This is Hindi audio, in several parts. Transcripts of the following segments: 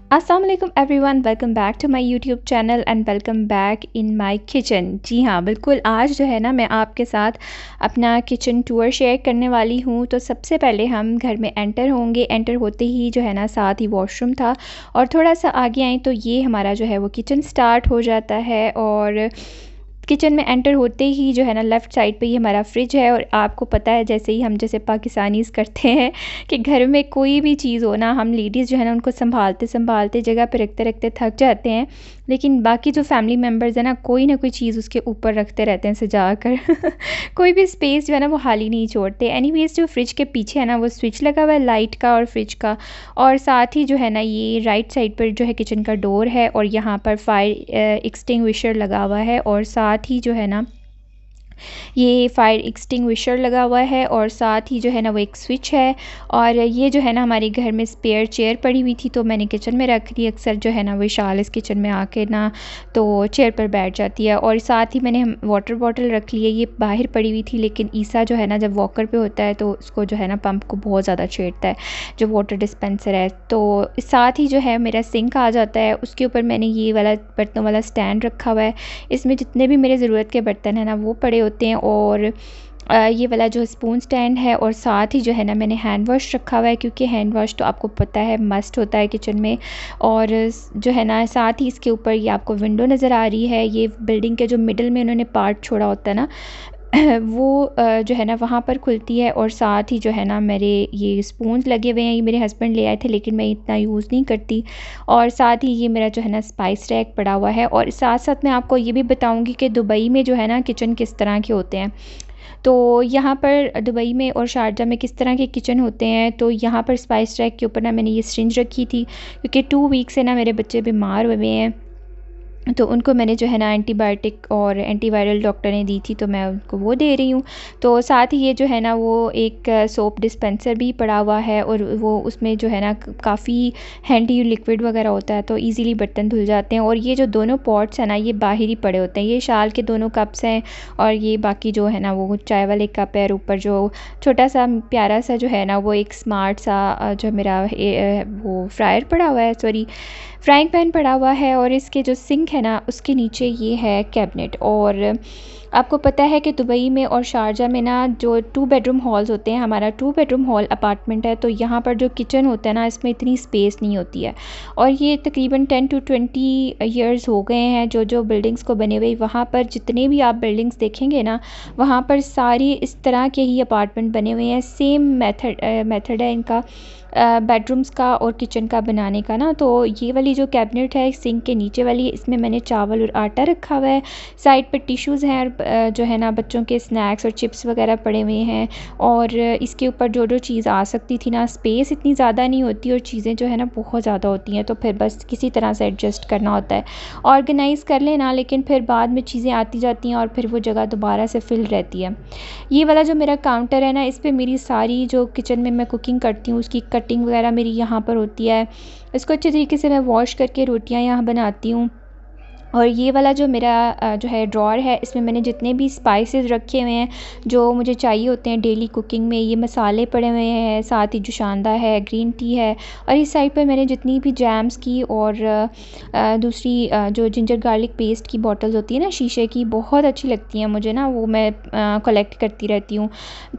अस्सलाम वालेकुम everyone, welcome back to my YouTube channel and welcome back in my kitchen. जी हाँ, बिल्कुल आज जो है ना मैं आपके साथ अपना किचन टूर शेयर करने वाली हूँ। तो सबसे पहले हम घर में एंटर होंगे। एंटर होते ही जो है ना साथ ही वॉशरूम था और थोड़ा सा आगे आए तो ये हमारा जो है वो किचन स्टार्ट हो जाता है। और किचन में एंटर होते ही जो है ना लेफ़्ट साइड पे ये हमारा फ्रिज है। और आपको पता है जैसे ही हम जैसे पाकिस्तानीज़ करते हैं कि घर में कोई भी चीज़ हो ना, हम लेडीज़ जो है ना उनको सँभालते सँभालते जगह पे रखते रखते थक जाते हैं, लेकिन बाकी जो फैमिली मेम्बर्स हैं ना कोई ना कोई चीज़ उसके ऊपर रखते रहते हैं सजा कर कोई भी स्पेस जो है ना वो खाली नहीं छोड़ते। एनीवेज़ जो फ्रिज के पीछे है ना वो स्विच लगा हुआ है लाइट का और फ्रिज का। और साथ ही जो है ना ये राइट साइड पर जो है किचन का डोर है और यहाँ पर फायर एक्सटिंग्विशर लगा हुआ है। और साथ ही जो है ना ये फायर एक्सटिंग्विशर लगा हुआ है और साथ ही जो है ना वो एक स्विच है। और ये जो है ना हमारे घर में स्पेयर चेयर पड़ी हुई थी तो मैंने किचन में रख ली। अक्सर जो है ना विशाल इस किचन में आके ना तो चेयर पर बैठ जाती है। और साथ ही मैंने वाटर बॉटल रख ली है, ये बाहर पड़ी हुई थी, लेकिन ईसा जो है ना जब वॉकर पे होता है तो उसको जो है ना पंप को बहुत ज़्यादा छेड़ता है जो वाटर डिस्पेंसर है। तो साथ ही जो है मेरा सिंक आ जाता है, उसके ऊपर मैंने ये वाला बर्तनों वाला स्टैंड रखा हुआ है। इसमें जितने भी मेरे ज़रूरत के बर्तन हैं ना वो पड़े होते हैं। और ये वाला जो स्पून स्टैंड है और साथ ही जो है ना मैंने हैंड वॉश रखा हुआ है, क्योंकि हैंड वॉश तो आपको पता है मस्ट होता है किचन में। और जो है ना साथ ही इसके ऊपर ये आपको विंडो नज़र आ रही है, ये बिल्डिंग के जो मिडल में उन्होंने पार्ट छोड़ा होता है ना वो जो है ना वहाँ पर खुलती है। और साथ ही जो है ना मेरे ये स्पून्स लगे हुए हैं, ये मेरे हस्बैंड ले आए थे लेकिन मैं इतना यूज़ नहीं करती। और साथ ही ये मेरा जो है ना स्पाइस रैक पड़ा हुआ है। और साथ साथ मैं आपको ये भी बताऊंगी कि दुबई में जो है ना किचन किस तरह के होते हैं। तो यहाँ पर दुबई में और शारजा में किस तरह के किचन होते हैं। तो यहाँ पर स्पाइस रैक के ऊपर ना मैंने ये सिरिंज रखी थी, क्योंकि 2 वीक से ना मेरे बच्चे बीमार हुए हैं, तो उनको मैंने जो है ना एंटीबायोटिक और एंटीवायरल डॉक्टर ने दी थी तो मैं उनको वो दे रही हूँ। तो साथ ही ये जो है ना वो एक सोप डिस्पेंसर भी पड़ा हुआ है और वो उसमें जो है ना काफ़ी हैंडी लिक्विड वगैरह होता है तो इजीली बर्तन धुल जाते हैं। और ये जो दोनों पॉट्स हैं ना ये बाहर ही पड़े होते हैं, ये शाल के दोनों कप्स हैं। और ये बाकी जो है ना वो चाय वाले कप है और ऊपर जो छोटा सा प्यारा सा जो है ना वो एक स्मार्ट सा जो मेरा वो फ्रायर पड़ा हुआ है, सॉरी फ्राइंग पैन पड़ा हुआ है। और इसके जो सिंक है ना उसके नीचे ये है कैबिनेट। और आपको पता है कि दुबई में और शारजा में ना जो 2 बेडरूम हॉल्स होते हैं, हमारा 2 बेडरूम हॉल अपार्टमेंट है, तो यहाँ पर जो किचन होता है ना इसमें इतनी स्पेस नहीं होती है। और ये तकरीबन 10 to 20 ईयर्स हो गए हैं जो जो बिल्डिंग्स को बने हुए। वहाँ पर जितने भी आप बिल्डिंग्स देखेंगे ना वहाँ पर सारी इस तरह के ही अपार्टमेंट बने हुए हैं। सेम मेथड है इनका बेडरूम्स का और किचन का बनाने का ना। तो ये वाली जो कैबिनेट है सिंक के नीचे वाली, इसमें मैंने चावल और आटा रखा हुआ है। साइड पर टिश्यूज़ हैं और जो है ना बच्चों के स्नैक्स और चिप्स वगैरह पड़े हुए हैं। और इसके ऊपर जो जो चीज़ आ सकती थी ना, स्पेस इतनी ज़्यादा नहीं होती और चीज़ें जो है ना बहुत ज़्यादा होती हैं, तो फिर बस किसी तरह से एडजस्ट करना होता है। ऑर्गेनाइज़ कर लेना, लेकिन फिर बाद में चीज़ें आती जाती हैं और फिर वो जगह दोबारा से फिल रहती है। ये वाला जो मेरा काउंटर है ना इस पे मेरी सारी जो किचन में मैं कुकिंग करती हूँ उसकी कटिंग वगैरह मेरी यहाँ पर होती है। इसको अच्छे तरीके से मैं वॉश करके रोटियाँ यहाँ बनाती हूँ। और ये वाला जो मेरा जो है ड्रॉअर है इसमें मैंने जितने भी स्पाइसेस रखे हुए हैं जो मुझे चाहिए होते हैं डेली कुकिंग में, ये मसाले पड़े हुए हैं, साथ ही जुशांदा है, ग्रीन टी है। और इस साइड पर मैंने जितनी भी जैम्स की और दूसरी जो जिंजर गार्लिक पेस्ट की बॉटल्स होती है ना शीशे की, बहुत अच्छी लगती हैं मुझे ना, वो मैं कलेक्ट करती रहती हूँ।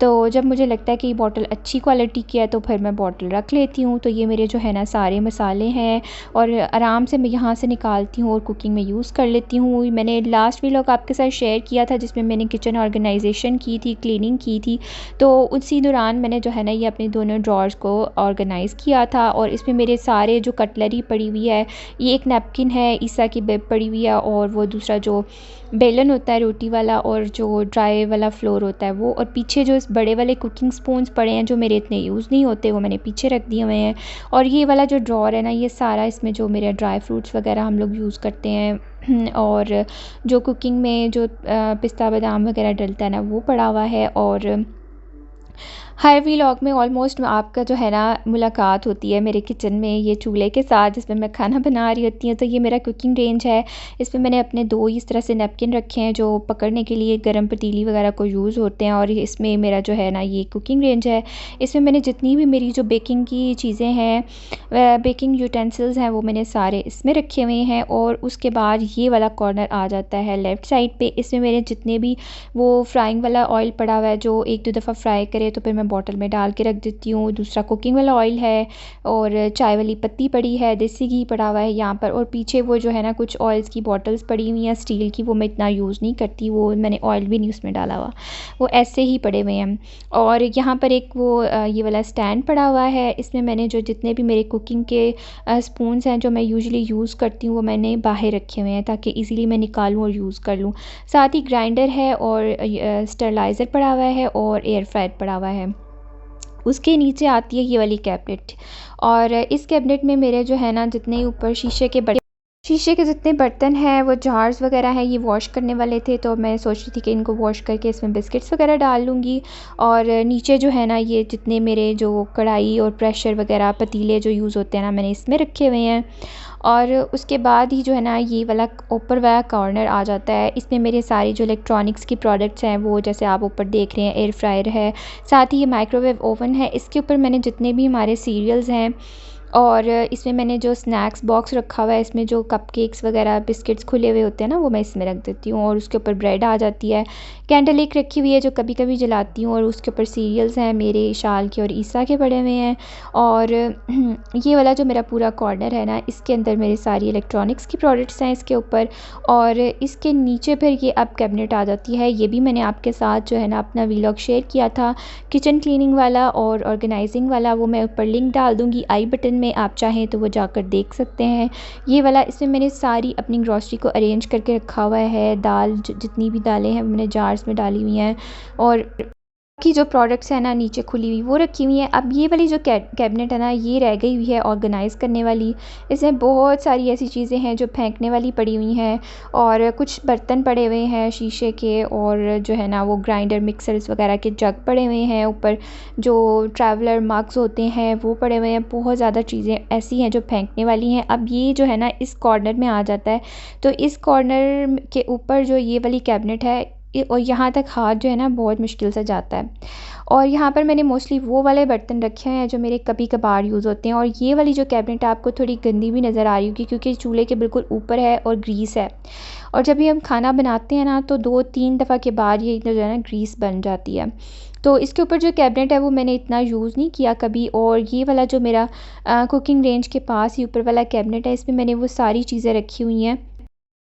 तो जब मुझे लगता है कि ये बॉटल अच्छी क्वालिटी की है तो फिर मैं बॉटल रख लेती हूँ। तो ये मेरे जो है ना सारे मसाले हैं और आराम से मैं यहाँ से निकालती हूँ और कुकिंग में यूज़ कर लेती हूँ। मैंने लास्ट व्लॉग आपके साथ शेयर किया था जिसमें मैंने किचन ऑर्गेनाइजेशन की थी, क्लीनिंग की थी। तो उसी दौरान मैंने जो है ना ये अपने दोनों ड्रॉर्स को ऑर्गेनाइज़ किया था। और इसमें मेरे सारे जो कटलरी पड़ी हुई है, ये एक नैपकिन है, ईसा की बेब पड़ी हुई है, और वो दूसरा जो बेलन होता है रोटी वाला और जो ड्राई वाला फ्लोर होता है वो, और पीछे जो इस बड़े वाले कुकिंग स्पून्स पड़े हैं जो मेरे इतने यूज़ नहीं होते वो मैंने पीछे रख दिए हुए हैं। और ये वाला जो ड्रॉअर है ना ये सारा इसमें जो मेरे ड्राई फ्रूट्स वगैरह हम लोग यूज़ करते हैं और जो कुकिंग में जो पिस्ता बादाम वगैरह डलता है ना वो पड़ा हुआ है। और हर व्लॉग में ऑलमोस्ट आपका जो है ना मुलाकात होती है मेरे किचन में ये चूल्हे के साथ, जिसमें मैं खाना बना रही होती हूँ। तो ये मेरा कुकिंग रेंज है। इसमें मैंने अपने 2 इस तरह से नैपकिन रखे हैं जो पकड़ने के लिए गर्म पतीली वगैरह को यूज़ होते हैं, और इसमें मेरा जो है ना ये कुकिंग रेंज है। इसमें मैंने जितनी भी मेरी जो बेकिंग की चीज़ें हैं, बेकिंग यूटेंसिल्स हैं, वो मैंने सारे इसमें रखे हुए हैं। और उसके बाद ये वाला कॉर्नर आ जाता है लेफ़्ट साइड पे। इसमें मेरे जितने भी वो फ्राइंग वाला ऑयल पड़ा हुआ है, जो 1-2 दफ़ा फ्राई करे तो फिर मैं बॉटल में डाल के रख देती हूँ। दूसरा कुकिंग वाला ऑयल है, और चाय वाली पत्ती पड़ी है, देसी घी पड़ा हुआ है यहाँ पर। और पीछे वो जो है ना कुछ ऑयल्स की बॉटल्स पड़ी हुई हैं स्टील की, वो मैं इतना यूज़ नहीं करती, वो मैंने ऑयल भी नहीं उसमें डाला हुआ, वो ऐसे ही पड़े हुए हैं। और यहाँ पर एक वो ये वाला स्टैंड पड़ा हुआ है। इसमें मैंने जो जितने भी मेरे कुकिंग के स्पून्स हैं जो मैं यूजुअली यूज़ करती हूँ, वो मैंने बाहर रखे हुए हैं ताकि ईज़िली मैं निकालूँ और यूज़ कर लूँ। साथ ही ग्राइंडर है, और स्टरलाइज़र पड़ा हुआ है, और एयर फ्रायर पड़ा हुआ है। उसके नीचे आती है ये वाली कैबिनेट, और इस कैबिनेट में मेरे जो है ना जितने ऊपर शीशे के जितने बर्तन हैं, वो जार्स वगैरह हैं, ये वॉश करने वाले थे। तो मैं सोच रही थी कि इनको वॉश करके इसमें बिस्किट्स वगैरह डाल लूँगी। और नीचे जो है ना ये जितने मेरे जो कढ़ाई और प्रेशर वगैरह पतीले जो यूज़ होते हैं ना, मैंने इसमें रखे हुए हैं। और उसके बाद ही जो है ना ये वाला ऊपर वाला कॉर्नर आ जाता है। इसमें मेरे सारी जो इलेक्ट्रॉनिक्स की प्रोडक्ट्स हैं, वो जैसे आप ऊपर देख रहे हैं, एयर फ्रायर है, साथ ही ये माइक्रोवेव ओवन है। इसके ऊपर मैंने जितने भी हमारे सीरियल्स हैं, और इसमें मैंने जो स्नैक्स बॉक्स रखा हुआ है, इसमें जो कपकेक्स वगैरह बिस्किट्स खुले हुए होते हैं ना, वो मैं इसमें रख देती हूँ। और उसके ऊपर ब्रेड आ जाती है। कैंडल एक रखी हुई है जो कभी कभी जलाती हूँ, और उसके ऊपर सीरियल्स हैं मेरे शाल के और ईसा के पड़े हुए हैं। और ये वाला जो मेरा पूरा कॉर्नर है ना, इसके अंदर मेरी सारी इलेक्ट्रॉनिक्स की प्रोडक्ट्स हैं इसके ऊपर। और इसके नीचे फिर ये अब कैबिनेट आ जाती है। ये भी मैंने आपके साथ जो है ना अपना व्लॉग शेयर किया था किचन क्लीनिंग वाला और ऑर्गेनाइजिंग वाला, वो मैं ऊपर लिंक डाल दूँगी आई बटन में, आप चाहें तो वो जाकर देख सकते हैं। ये वाला इसमें मैंने सारी अपनी ग्रॉसरी को अरेंज करके रखा हुआ है। दाल जितनी भी दालें हैं मैंने जार्स में डाली हुई हैं, और की जो प्रोडक्ट्स हैं ना नीचे खुली हुई वो रखी हुई हैं। अब ये वाली जो कैबिनेट है ना, ये रह गई हुई है ऑर्गेनाइज़ करने वाली। इसमें बहुत सारी ऐसी चीज़ें हैं जो फेंकने वाली पड़ी हुई हैं, और कुछ बर्तन पड़े हुए हैं शीशे के, और जो है ना वो ग्राइंडर मिक्सर्स वगैरह के जग पड़े हुए हैं। ऊपर जो ट्रैवलर मग्स होते हैं वो पड़े हुए हैं। बहुत ज़्यादा चीज़ें ऐसी हैं जो फेंकने वाली हैं। अब ये जो है ना इस कॉर्नर में आ जाता है। तो इस कॉर्नर के ऊपर जो ये वाली कैबिनेट है, और यहाँ तक हाथ जो है ना बहुत मुश्किल से जाता है। और यहाँ पर मैंने मोस्टली वो वाले बर्तन रखे हैं जो मेरे कभी कभार यूज़ होते हैं। और ये वाली जो कैबिनेट आपको थोड़ी गंदी भी नज़र आ रही होगी, क्योंकि चूल्हे के बिल्कुल ऊपर है और ग्रीस है। और जब भी हम खाना बनाते हैं ना, तो 2-3 दफ़ा के बाद ये जो है ना ग्रीस बन जाती है। तो इसके ऊपर जो कैबिनेट है वो मैंने इतना यूज़ नहीं किया कभी। और ये वाला जो मेरा कुकिंग रेंज के पास ही ऊपर वाला कैबिनेट है, इसमें मैंने वो सारी चीज़ें रखी हुई हैं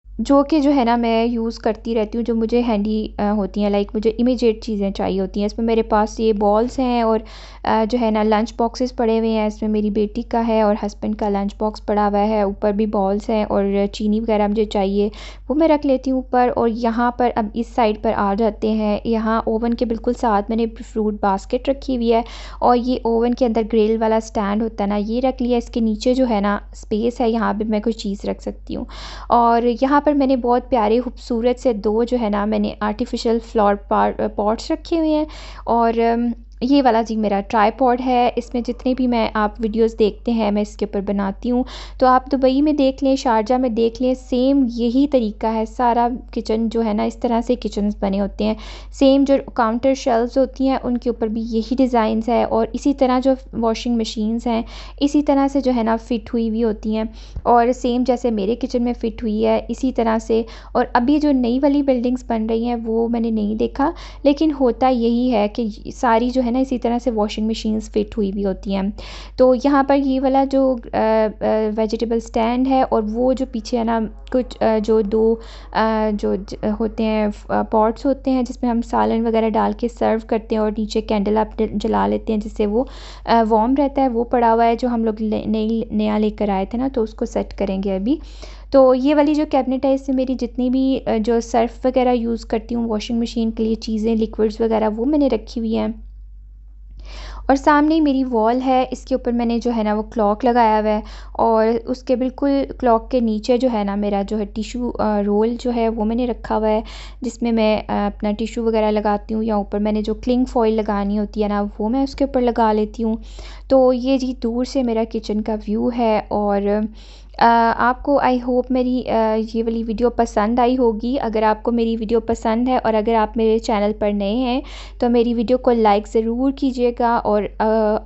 जो कि जो है ना मैं यूज़ करती रहती हूँ, जो मुझे हैंडी होती हैं, लाइक मुझे इमीडिएट चीज़ें चाहिए होती हैं। इसमें मेरे पास ये बॉल्स हैं, और जो है ना लंच बॉक्सेस पड़े हुए हैं। इसमें मेरी बेटी का है और हस्बैंड का लंच बॉक्स पड़ा हुआ है। ऊपर भी बॉल्स हैं, और चीनी वगैरह मुझे चाहिए वो मैं रख लेती हूँ ऊपर। और यहाँ पर अब इस साइड पर आ जाते हैं। यहाँ ओवन के बिल्कुल साथ मैंने फ्रूट बास्केट रखी हुई है, और ये ओवन के अंदर ग्रिल वाला स्टैंड होता है ना, ये रख लिया। इसके नीचे जो है ना स्पेस है, यहाँ पर मैं कोई चीज़ रख सकती हूँ। और यहाँ पर मैंने बहुत प्यारे खूबसूरत से 2 जो है ना मैंने आर्टिफिशियल फ्लावर पॉट्स रखे हुए हैं। और ये वाला जी मेरा ट्राइपॉड है। इसमें जितने भी मैं आप वीडियोस देखते हैं मैं इसके ऊपर बनाती हूँ। तो आप दुबई में देख लें, शारजा में देख लें, सेम यही तरीका है। सारा किचन जो है ना इस तरह से किचन्स बने होते हैं। सेम जो काउंटर शेल्व्स होती हैं उनके ऊपर भी यही डिज़ाइंस है, और इसी तरह जो वॉशिंग मशीन्स हैं इसी तरह से जो है ना फ़िट हुई हुई होती हैं, और सेम जैसे मेरे किचन में फ़िट हुई है इसी तरह से। और अभी जो नई वाली बिल्डिंग्स बन रही हैं वो मैंने नहीं देखा, लेकिन होता यही है कि सारी जो है ना इसी तरह से वॉशिंग मशीन्स फ़िट हुई भी होती हैं। तो यहाँ पर ये वाला जो वेजिटेबल स्टैंड है, और वो जो पीछे है ना कुछ जो 2 होते हैं पॉट्स होते हैं जिसमें हम सालन वगैरह डाल के सर्व करते हैं, और नीचे कैंडल आप जला लेते हैं जिससे वो वार्म रहता है, वो पड़ा हुआ है जो हम लोग नया लेकर आए थे ना, तो उसको सेट करेंगे अभी। तो ये वाली जो कैबिनेट है इसमें मेरी जितनी भी जो सर्फ़ वगैरह यूज़ करती हूँ वॉशिंग मशीन के लिए चीज़ें लिक्विड्स वगैरह वो मैंने रखी हुई हैं। और सामने ही मेरी वॉल है, इसके ऊपर मैंने जो है ना वो क्लॉक लगाया हुआ है और उसके बिल्कुल क्लॉक के नीचे जो है ना मेरा जो है टिशू रोल जो है वो मैंने रखा हुआ है, जिसमें मैं अपना टिशू वगैरह लगाती हूँ, या ऊपर मैंने जो क्लिंग फॉइल लगानी होती है ना वो मैं उसके ऊपर लगा लेती हूँ। तो ये जी दूर से मेरा किचन का व्यू है। और आपको आई होप मेरी ये वाली वीडियो पसंद आई होगी। अगर आपको मेरी वीडियो पसंद है और अगर आप मेरे चैनल पर नए हैं तो मेरी वीडियो को लाइक ज़रूर कीजिएगा, और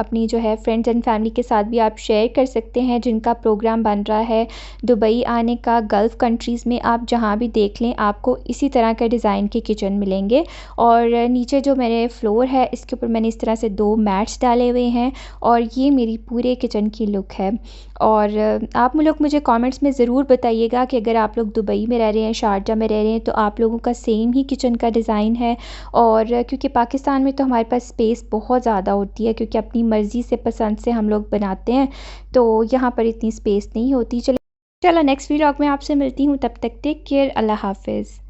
अपनी जो है फ्रेंड्स एंड फैमिली के साथ भी आप शेयर कर सकते हैं जिनका प्रोग्राम बन रहा है दुबई आने का। गल्फ़ कंट्रीज़ में आप जहाँ भी देख लें आपको इसी तरह के डिज़ाइन के किचन मिलेंगे। और नीचे जो मेरे फ्लोर है इसके ऊपर मैंने इस तरह से 2 मैट्स डाले हुए हैं, और ये मेरी पूरे किचन की लुक है। और आप लोग मुझे कमेंट्स में ज़रूर बताइएगा कि अगर आप लोग दुबई में रह रहे हैं, शारजा में रह रहे हैं, तो आप लोगों का सेम ही किचन का डिज़ाइन है। और क्योंकि पाकिस्तान में तो हमारे पास स्पेस बहुत ज़्यादा होती है, क्योंकि अपनी मर्ज़ी से पसंद से हम लोग बनाते हैं, तो यहाँ पर इतनी स्पेस नहीं होती। चलो नेक्स्ट व्लॉग में आपसे मिलती हूँ, तब तक टेक केयर, अल्लाह हाफ़िज़।